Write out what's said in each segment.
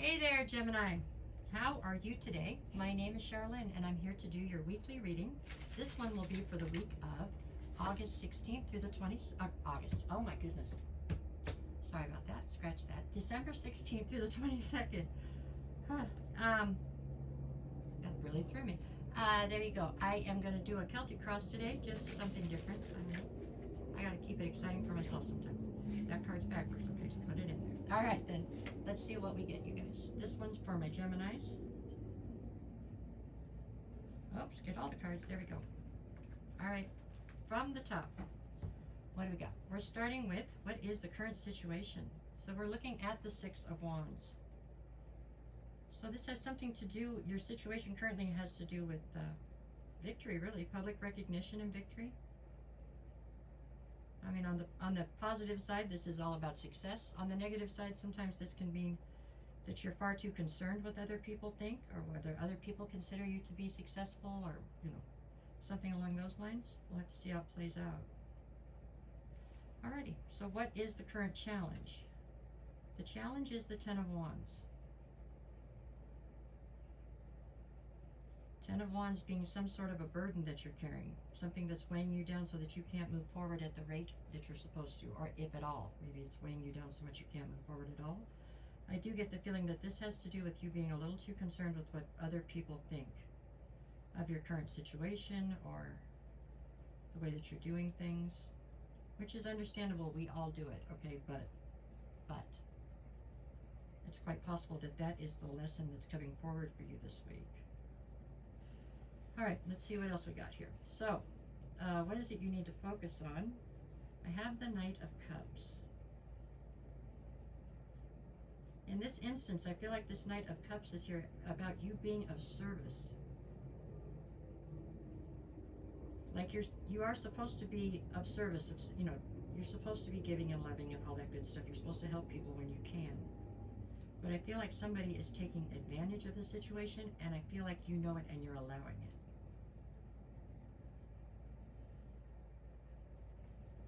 Hey there, Gemini. How are you today? My name is Charlene, and I'm here to do your weekly reading. This one will be for the week of August 16th through the 20th. August. Oh my goodness. Sorry about that. Scratch that. December 16th through the 22nd. That really threw me. There you go. I am going to do a Celtic cross today, just something different. I got to keep it exciting for myself sometimes. That card's backwards. Okay, so put it in there. All right, then. Let's see what we get, you guys. This one's for my Geminis. Oops, get all the cards. There we go. All right, from the top, what do we got? We're starting with, what is the current situation? So we're looking at the Six of Wands. So this has something to do, your situation currently has to do with victory, really, public recognition and victory. I mean, on the positive side, this is all about success. On the negative side, sometimes this can mean that you're far too concerned with other people think, or whether other people consider you to be successful, or, you know, something along those lines. We'll have to see how it plays out. Alrighty, so what is the current challenge? The challenge is the Ten of Wands. Ten of Wands being some sort of a burden that you're carrying, something that's weighing you down so that you can't move forward at the rate that you're supposed to, or if at all. Maybe it's weighing you down so much you can't move forward at all. I do get the feeling that this has to do with you being a little too concerned with what other people think of your current situation or the way that you're doing things, which is understandable. We all do it, okay? But it's quite possible that that is the lesson that's coming forward for you this week. All right, let's see what else we got here. So, what is it you need to focus on? I have the Knight of Cups. In this instance, I feel like this Knight of Cups is here about you being of service. Like you are supposed to be of service. You know, you're supposed to be giving and loving and all that good stuff. You're supposed to help people when you can. But I feel like somebody is taking advantage of the situation, and I feel like you know it and you're allowing it.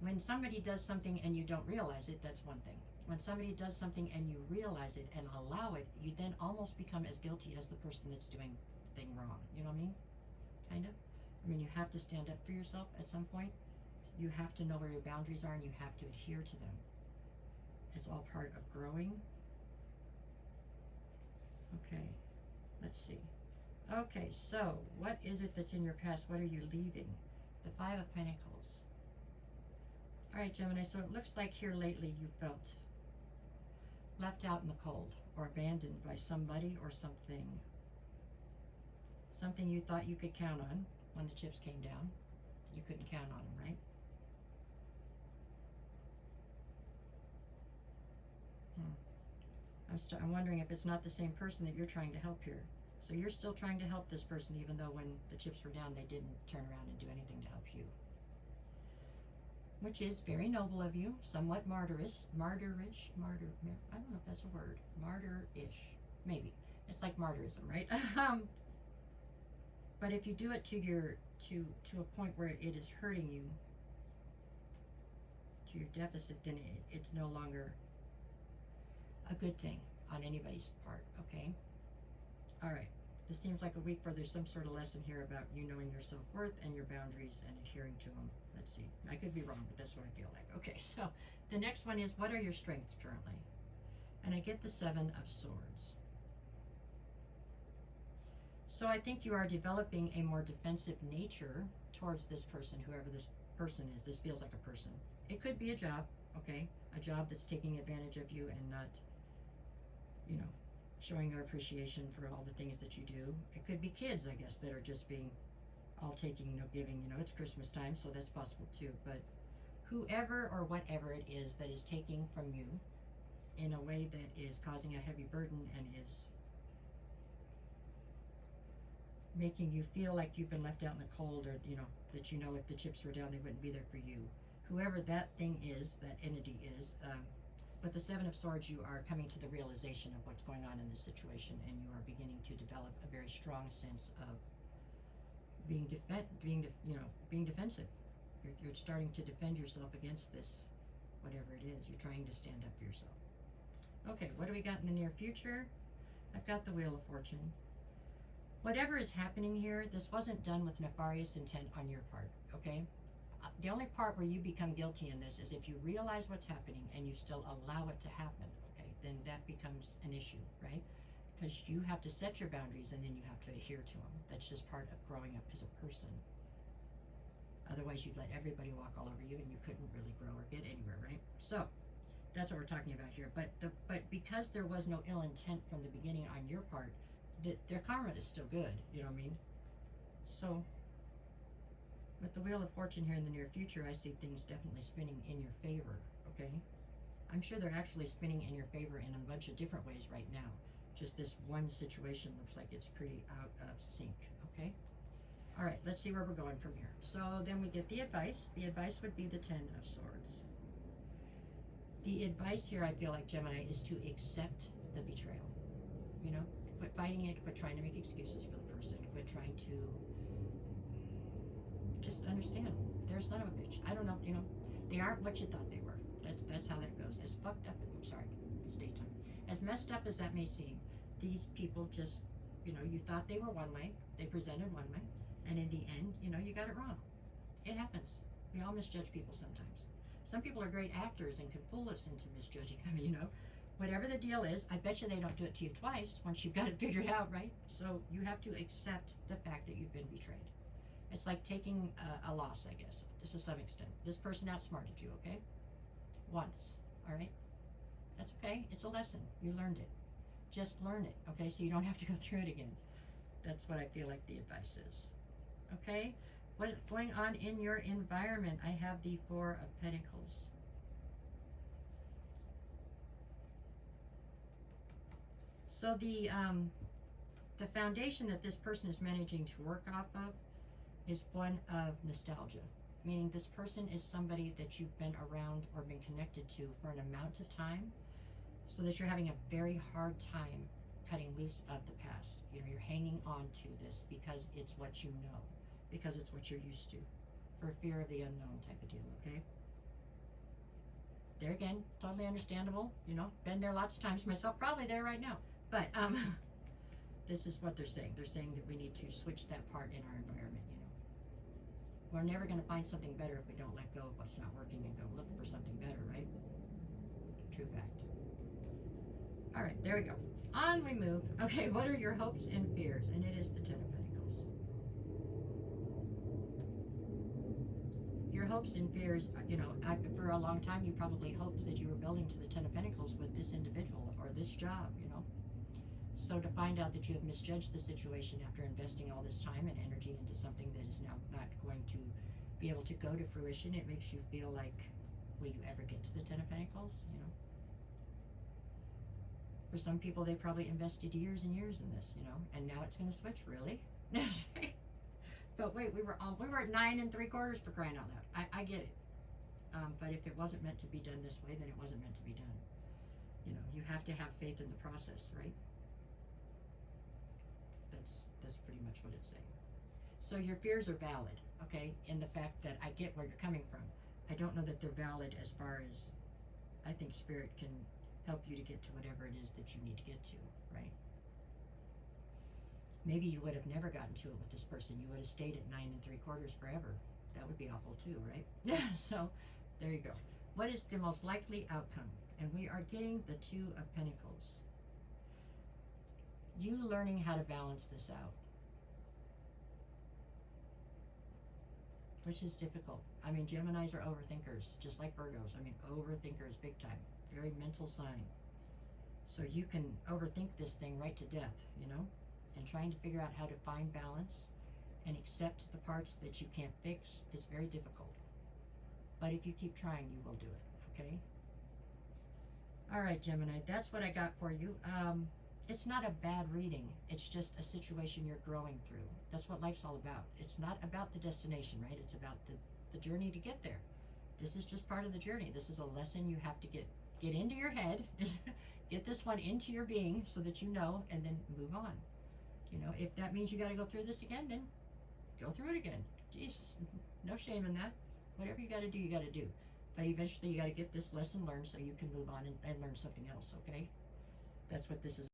When somebody does something and you don't realize it, that's one thing. When somebody does something and you realize it and allow it, you then almost become as guilty as the person that's doing the thing wrong. You know what I mean? Kind of. I mean, you have to stand up for yourself at some point. You have to know where your boundaries are and you have to adhere to them. It's all part of growing. Okay, let's see. Okay, so what is it that's in your past? What are you leaving? The Five of Pentacles. All right, Gemini, so it looks like here lately you felt left out in the cold or abandoned by somebody or something. Something you thought you could count on when the chips came down. You couldn't count on them, right? I'm wondering if it's not the same person that you're trying to help here. So you're still trying to help this person even though when the chips were down, they didn't turn around and do anything to help you. Which is very noble of you, somewhat martyrish, I don't know if that's a word, martyr-ish, maybe. It's like martyrism, right? But if you do it to a point where it is hurting you, to your deficit, then it's no longer a good thing on anybody's part, okay? All right, this seems like a week where there's some sort of lesson here about you knowing your self-worth and your boundaries and adhering to them. Let's see, I could be wrong, but that's what I feel like. Okay, so the next one is, what are your strengths currently? And I get the Seven of Swords. So I think you are developing a more defensive nature towards this person, whoever this person is. This feels like a person. It could be a job, okay? A job that's taking advantage of you and not, you know, showing their appreciation for all the things that you do. It could be kids, I guess, that are just being all taking, no giving. You know, it's Christmas time, so that's possible too. But whoever or whatever it is that is taking from you in a way that is causing a heavy burden and is making you feel like you've been left out in the cold, or, you know, that you know if the chips were down, they wouldn't be there for you. Whoever that thing is, that entity is, but the Seven of Swords, you are coming to the realization of what's going on in this situation, and you are beginning to develop a very strong sense of being defensive. You're starting to defend yourself against this, whatever it is. You're trying to stand up for yourself. Okay, what do we got in the near future? I've got the Wheel of Fortune. Whatever is happening here, this wasn't done with nefarious intent on your part, okay? The only part where you become guilty in this is if you realize what's happening and you still allow it to happen, okay? Then that becomes an issue, right? Because you have to set your boundaries and then you have to adhere to them. That's just part of growing up as a person. Otherwise, you'd let everybody walk all over you and you couldn't really grow or get anywhere, right? So, that's what we're talking about here. But because there was no ill intent from the beginning on your part, their karma is still good, you know what I mean? So, with the Wheel of Fortune here in the near future, I see things definitely spinning in your favor, okay? I'm sure they're actually spinning in your favor in a bunch of different ways right now. Just this one situation looks like it's pretty out of sync, okay? All right, let's see where we're going from here. So then we get the advice. The advice would be the Ten of Swords. The advice here, I feel like, Gemini, is to accept the betrayal. You know, quit fighting it, quit trying to make excuses for the person, quit trying to just understand. They're a son of a bitch. I don't know, you know, they aren't what you thought they were. That's how that goes. As fucked up, I'm sorry, it's daytime. As messed up as that may seem, these people just, you know, you thought they were one way, they presented one way, and in the end, you know, you got it wrong. It happens. We all misjudge people sometimes. Some people are great actors and can fool us into misjudging them, you know. Whatever the deal is, I bet you they don't do it to you twice once you've got it figured out, right? So you have to accept the fact that you've been betrayed. It's like taking a loss, I guess, to some extent. This person outsmarted you, okay? Once, all right? That's okay. It's a lesson. You learned it. Just learn it, okay? So you don't have to go through it again. That's what I feel like the advice is. Okay? What is going on in your environment? I have the Four of Pentacles. So the foundation that this person is managing to work off of is one of nostalgia, meaning this person is somebody that you've been around or been connected to for an amount of time, so that you're having a very hard time cutting loose of the past. You know, you're hanging on to this because it's what you know, because it's what you're used to, for fear of the unknown type of deal, okay? There again, totally understandable, you know, been there lots of times myself, probably there right now. But this is what they're saying. They're saying that we need to switch that part in our environment, you know. We're never going to find something better if we don't let go of what's not working and go look for something better, right? True fact. All right, there we go. On we move. Okay, what are your hopes and fears? And it is the Ten of Pentacles. Your hopes and fears, you know, for a long time you probably hoped that you were building to the Ten of Pentacles with this individual or this job, you know. So to find out that you have misjudged the situation after investing all this time and energy into something that is now not going to be able to go to fruition, it makes you feel like, will you ever get to the Ten of Pentacles, you know? For some people, they probably invested years and years in this, you know, and now it's going to switch, really? But wait, we were at 9 3/4 for crying out loud. I get it. But if it wasn't meant to be done this way, then it wasn't meant to be done. You know, you have to have faith in the process, right? That's pretty much what it's saying. So your fears are valid, okay, in the fact that I get where you're coming from. I don't know that they're valid as far as I think Spirit can help you to get to whatever it is that you need to get to, right? Maybe you would have never gotten to it with this person. You would have stayed at 9 3/4 forever. That would be awful too, right? So there you go. What is the most likely outcome? And we are getting the Two of Pentacles. You learning how to balance this out, which is difficult. I mean, Geminis are overthinkers, just like Virgos. I mean, overthinkers big time. Very mental sign. So you can overthink this thing right to death, you know? And trying to figure out how to find balance and accept the parts that you can't fix is very difficult. But if you keep trying, you will do it, okay? All right, Gemini, that's what I got for you. It's not a bad reading. It's just a situation you're growing through. That's what life's all about. It's not about the destination, right? It's about the journey to get there. This is just part of the journey. This is a lesson you have to get into your head, get this one into your being so that you know, and then move on. You know, if that means you got to go through this again, then go through it again. Jeez, no shame in that. Whatever you got to do, you got to do. But eventually you got to get this lesson learned so you can move on and learn something else, okay? That's what this is.